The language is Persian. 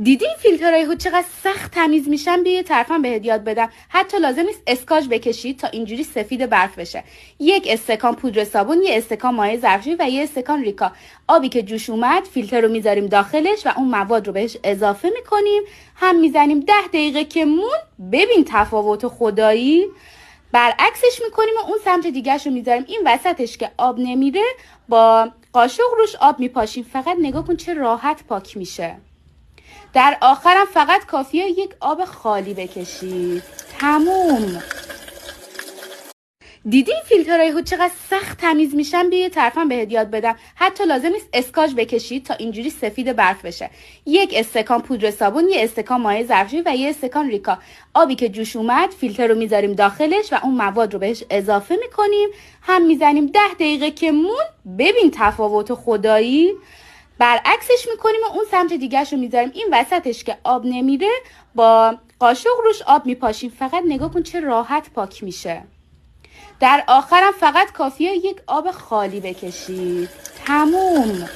دیدی فیلترهای هوت چقدر سخت تمیز میشن؟ بیا یه طرفم بهت یاد بدم. حتی لازم نیست اسکاچ بکشید تا اینجوری سفید برف بشه. 1 استکان پودر صابون، 1 استکان مایع ظرفشویی و 1 استکان ریکا. آبی که جوش اومد فیلتر رو میذاریم داخلش و اون مواد رو بهش اضافه میکنیم، هم میزنیم 10 دقیقه که مون. ببین تفاوت خدایی. برعکسش میکنیم و اون سمت دیگهش رو میذاریم. این وسطش که آب نمیره با قاشق روش آب میپاشیم. فقط نگاه کن چه راحت پاک میشه. در آخرم فقط کافیه 1 آب خالی بکشید. تموم. دیدی فیلترهای هوت چقدر سخت تمیز میشن؟ بیا یه طرفم بهت یاد بدم. حتی لازم نیست اسکاچ بکشید تا اینجوری سفید برف بشه. 1 استکان پودر صابون، 1 استکان مایع ظرفشویی و 1 استکان ریکا. آبی که جوش اومد فیلتر رو میذاریم داخلش و اون مواد رو بهش اضافه میکنیم، هم میزنیم 10 دقیقه که مون. ببین تفاوت خدایی. برعکسش میکنیم و اون سمت دیگهش رو میذاریم. این وسطش که آب نمیره با قاشق روش آب میپاشیم. فقط نگاه کن چه راحت پاک میشه. در آخرم فقط کافیه 1 آب خالی بکشید. تموم.